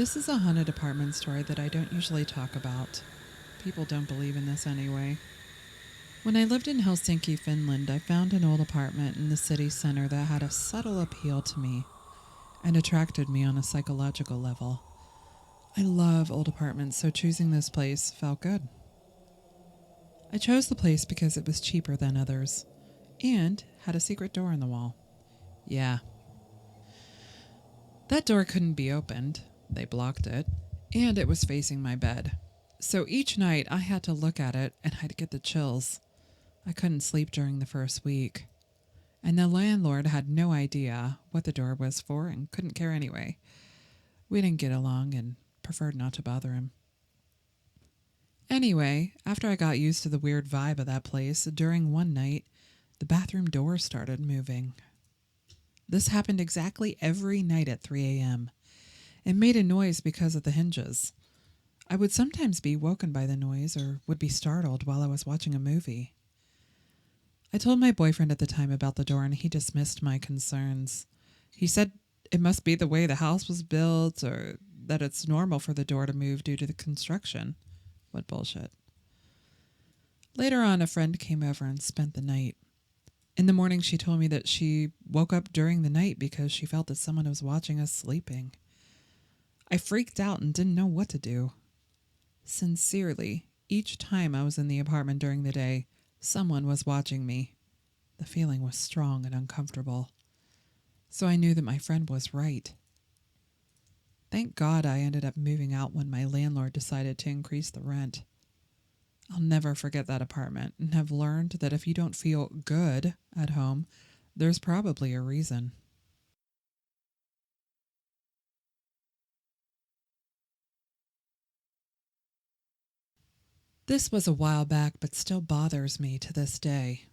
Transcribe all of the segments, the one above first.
This is a haunted apartment story that I don't usually talk about. People don't believe in this anyway. When I lived in Helsinki, Finland, I found an old apartment in the city center that had a subtle appeal to me and attracted me on a psychological level. I love old apartments, so choosing this place felt good. I chose the place because it was cheaper than others and had a secret door in the wall. Yeah, that door couldn't be opened. They blocked it, and it was facing my bed. So each night I had to look at it and I'd get the chills. I couldn't sleep during the first week. And the landlord had no idea what the door was for and couldn't care anyway. We didn't get along and preferred not to bother him. Anyway, after I got used to the weird vibe of that place, during one night, the bathroom door started moving. This happened exactly every night at 3 a.m. It made a noise because of the hinges. I would sometimes be woken by the noise or would be startled while I was watching a movie. I told my boyfriend at the time about the door and he dismissed my concerns. He said it must be the way the house was built or that it's normal for the door to move due to the construction. What bullshit. Later on, a friend came over and spent the night. In the morning, she told me that she woke up during the night because she felt that someone was watching us sleeping. I freaked out and didn't know what to do. Sincerely, each time I was in the apartment during the day, someone was watching me. The feeling was strong and uncomfortable. So I knew that my friend was right. Thank God I ended up moving out when my landlord decided to increase the rent. I'll never forget that apartment and have learned that if you don't feel good at home, there's probably a reason. This was a while back, but still bothers me to this day.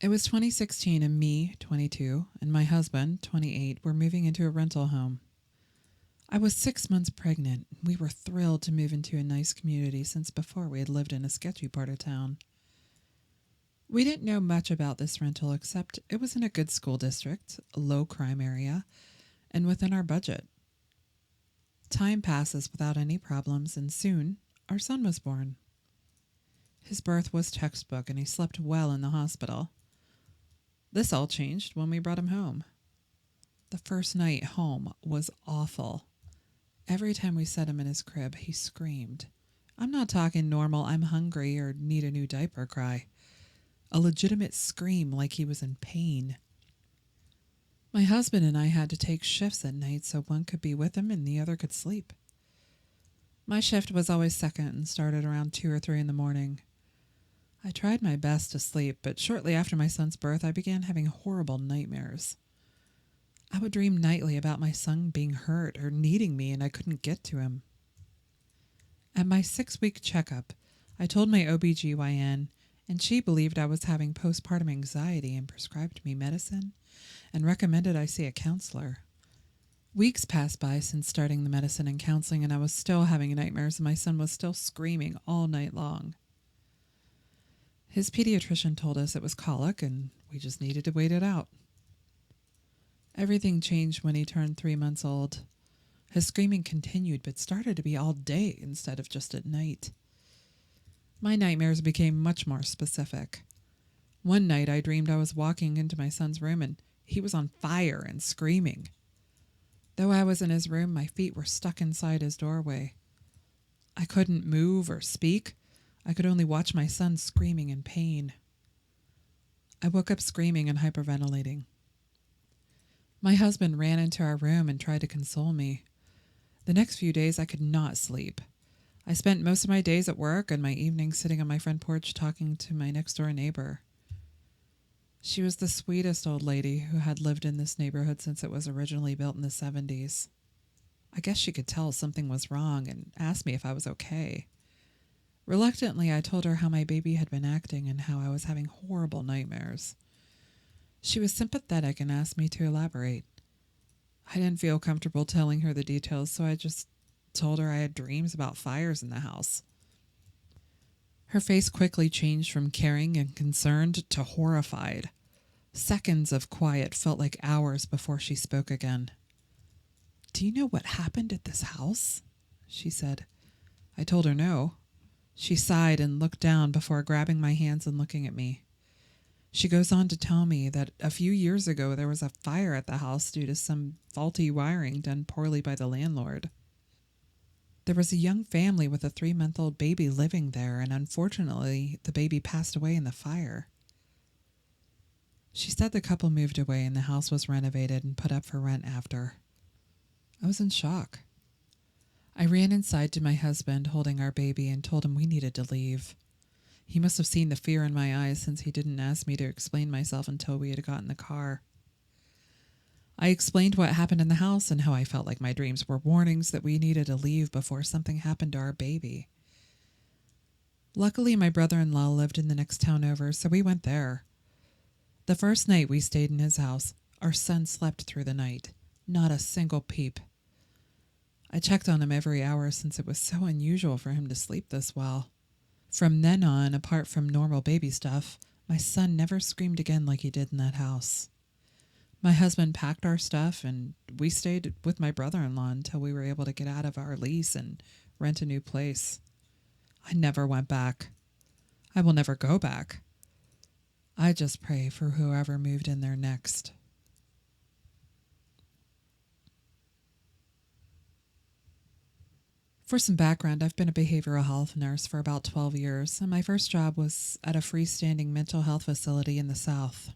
It was 2016, and me, 22, and my husband, 28, were moving into a rental home. I was 6 months pregnant. We were thrilled to move into a nice community since before we had lived in a sketchy part of town. We didn't know much about this rental except it was in a good school district, a low crime area, and within our budget. Time passes without any problems, and soon our son was born. His birth was textbook, and he slept well in the hospital. This all changed when we brought him home. The first night home was awful. Every time we set him in his crib, he screamed. I'm not talking normal, I'm hungry or need a new diaper cry. A legitimate scream like he was in pain. My husband and I had to take shifts at night so one could be with him and the other could sleep. My shift was always second and started around 2 or 3 in the morning. I tried my best to sleep, but shortly after my son's birth, I began having horrible nightmares. I would dream nightly about my son being hurt or needing me and I couldn't get to him. At my 6-week checkup, I told my OBGYN and she believed I was having postpartum anxiety and prescribed me medicine and recommended I see a counselor. Weeks passed by since starting the medicine and counseling and I was still having nightmares and my son was still screaming all night long. His pediatrician told us it was colic and we just needed to wait it out. Everything changed when he turned 3 months old. His screaming continued but started to be all day instead of just at night. My nightmares became much more specific. One night I dreamed I was walking into my son's room and he was on fire and screaming. Though I was in his room, my feet were stuck inside his doorway. I couldn't move or speak. I could only watch my son screaming in pain. I woke up screaming and hyperventilating. My husband ran into our room and tried to console me. The next few days I could not sleep. I spent most of my days at work and my evenings sitting on my front porch talking to my next door neighbor. She was the sweetest old lady who had lived in this neighborhood since it was originally built in the 70s. I guess she could tell something was wrong and asked me if I was okay. Reluctantly, I told her how my baby had been acting and how I was having horrible nightmares. She was sympathetic and asked me to elaborate. I didn't feel comfortable telling her the details, so I just told her I had dreams about fires in the house. Her face quickly changed from caring and concerned to horrified. Seconds of quiet felt like hours before she spoke again. "Do you know what happened at this house?" she said. I told her no. She sighed and looked down before grabbing my hands and looking at me. She goes on to tell me that a few years ago there was a fire at the house due to some faulty wiring done poorly by the landlord. There was a young family with a 3-month-old baby living there, and unfortunately, the baby passed away in the fire. She said the couple moved away and the house was renovated and put up for rent after. I was in shock. I ran inside to my husband holding our baby and told him we needed to leave. He must have seen the fear in my eyes since he didn't ask me to explain myself until we had got in the car. I explained what happened in the house and how I felt like my dreams were warnings that we needed to leave before something happened to our baby. Luckily, my brother-in-law lived in the next town over, so we went there. The first night we stayed in his house, our son slept through the night. Not a single peep. I checked on him every hour since it was so unusual for him to sleep this well. From then on, apart from normal baby stuff, my son never screamed again like he did in that house. My husband packed our stuff and we stayed with my brother-in-law until we were able to get out of our lease and rent a new place. I never went back. I will never go back. I just pray for whoever moved in there next. For some background, I've been a behavioral health nurse for about 12 years, and my first job was at a freestanding mental health facility in the South.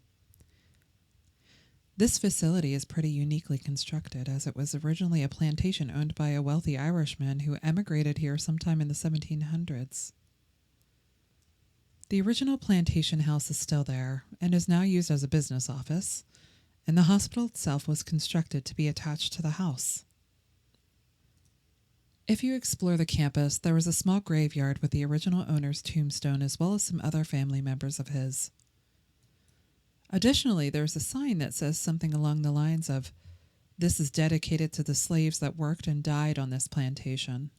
This facility is pretty uniquely constructed, as it was originally a plantation owned by a wealthy Irishman who emigrated here sometime in the 1700s. The original plantation house is still there and is now used as a business office, and the hospital itself was constructed to be attached to the house. If you explore the campus, there is a small graveyard with the original owner's tombstone as well as some other family members of his. Additionally, there's a sign that says something along the lines of, "This is dedicated to the slaves that worked and died on this plantation."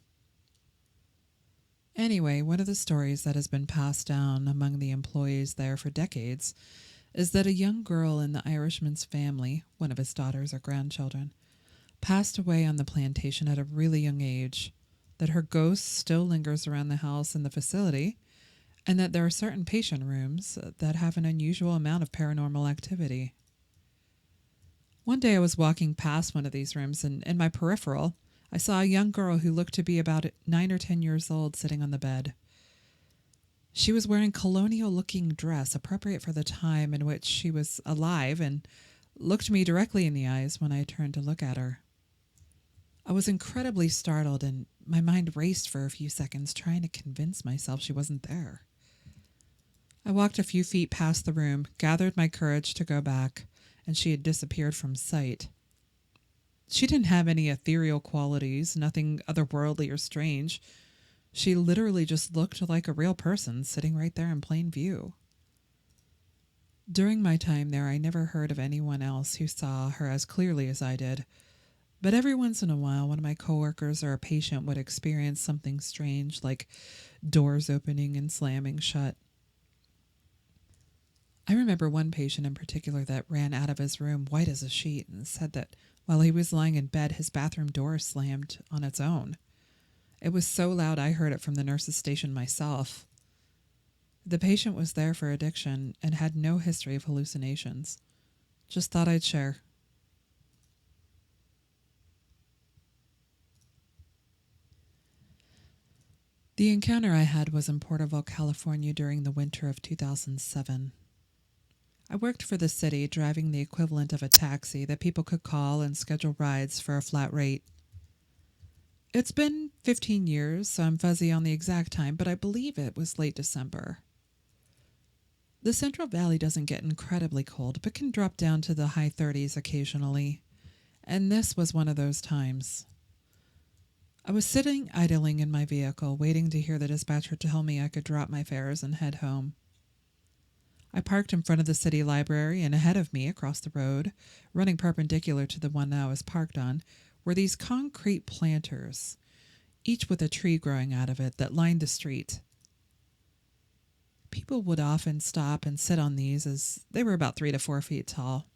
Anyway, one of the stories that has been passed down among the employees there for decades is that a young girl in the Irishman's family, one of his daughters or grandchildren, passed away on the plantation at a really young age, that her ghost still lingers around the house and the facility, and that there are certain patient rooms that have an unusual amount of paranormal activity. One day I was walking past one of these rooms, and in my peripheral, I saw a young girl who looked to be about 9 or 10 years old sitting on the bed. She was wearing a colonial-looking dress appropriate for the time in which she was alive and looked me directly in the eyes when I turned to look at her. I was incredibly startled, and my mind raced for a few seconds trying to convince myself she wasn't there. I walked a few feet past the room, gathered my courage to go back, and she had disappeared from sight. She didn't have any ethereal qualities, nothing otherworldly or strange. She literally just looked like a real person sitting right there in plain view. During my time there, I never heard of anyone else who saw her as clearly as I did, but every once in a while, one of my coworkers or a patient would experience something strange, like doors opening and slamming shut. I remember one patient in particular that ran out of his room white as a sheet and said that while he was lying in bed, his bathroom door slammed on its own. It was so loud I heard it from the nurse's station myself. The patient was there for addiction and had no history of hallucinations. Just thought I'd share. The encounter I had was in Porterville, California during the winter of 2007. I worked for the city, driving the equivalent of a taxi that people could call and schedule rides for a flat rate. It's been 15 years, so I'm fuzzy on the exact time, but I believe it was late December. The Central Valley doesn't get incredibly cold, but can drop down to the high 30s occasionally, and this was one of those times. I was sitting idling in my vehicle, waiting to hear the dispatcher tell me I could drop my fares and head home. I parked in front of the city library, and ahead of me, across the road, running perpendicular to the one I was parked on, were these concrete planters, each with a tree growing out of it that lined the street. People would often stop and sit on these as they were about 3 to 4 feet tall.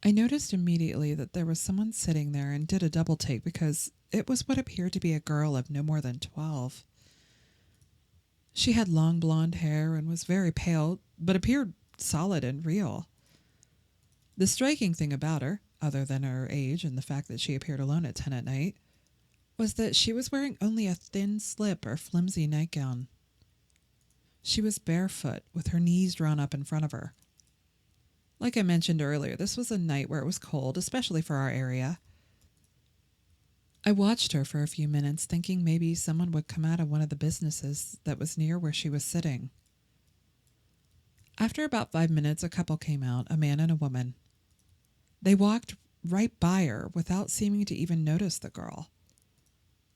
I noticed immediately that there was someone sitting there and did a double take because it was what appeared to be a girl of no more than 12. She had long blonde hair and was very pale, but appeared solid and real. The striking thing about her, other than her age and the fact that she appeared alone at 10 at night, was that she was wearing only a thin slip or flimsy nightgown. She was barefoot with her knees drawn up in front of her. Like I mentioned earlier, this was a night where it was cold, especially for our area. I watched her for a few minutes, thinking maybe someone would come out of one of the businesses that was near where she was sitting. After about 5 minutes, a couple came out, a man and a woman. They walked right by her without seeming to even notice the girl.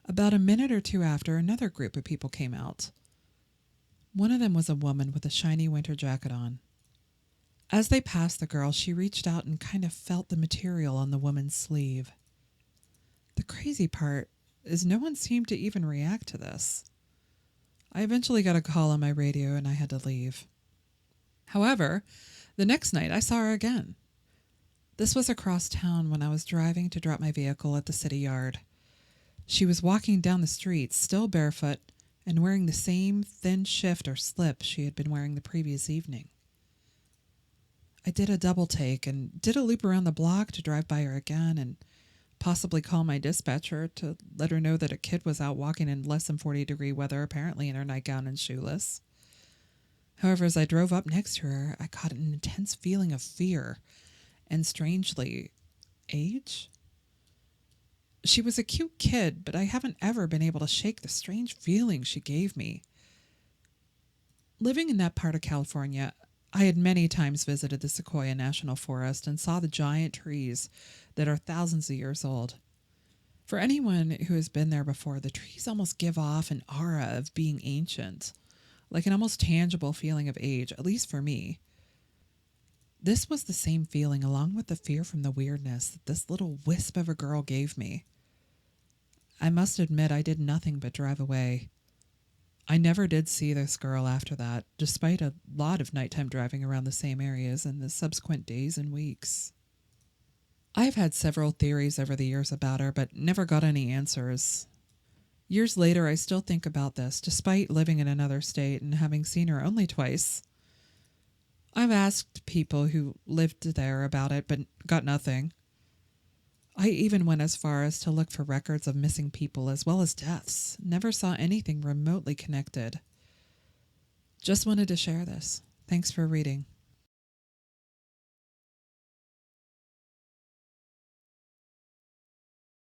About a minute or two after, another group of people came out. One of them was a woman with a shiny winter jacket on. As they passed the girl, she reached out and kind of felt the material on the woman's sleeve. The crazy part is no one seemed to even react to this. I eventually got a call on my radio and I had to leave. However, the next night I saw her again. This was across town when I was driving to drop my vehicle at the city yard. She was walking down the street, still barefoot, and wearing the same thin shift or slip she had been wearing the previous evening. I did a double take and did a loop around the block to drive by her again and possibly call my dispatcher to let her know that a kid was out walking in less than 40-degree weather, apparently in her nightgown and shoeless. However, as I drove up next to her, I caught an intense feeling of fear and, strangely, age. She was a cute kid, but I haven't ever been able to shake the strange feeling she gave me. Living in that part of California, I had many times visited the Sequoia National Forest and saw the giant trees that are thousands of years old. For anyone who has been there before, the trees almost give off an aura of being ancient, like an almost tangible feeling of age, at least for me. This was the same feeling, along with the fear from the weirdness that this little wisp of a girl gave me. I must admit I did nothing but drive away. I never did see this girl after that, despite a lot of nighttime driving around the same areas in the subsequent days and weeks. I've had several theories over the years about her, but never got any answers. Years later, I still think about this, despite living in another state and having seen her only twice. I've asked people who lived there about it, but got nothing. I even went as far as to look for records of missing people as well as deaths. Never saw anything remotely connected. Just wanted to share this. Thanks for reading.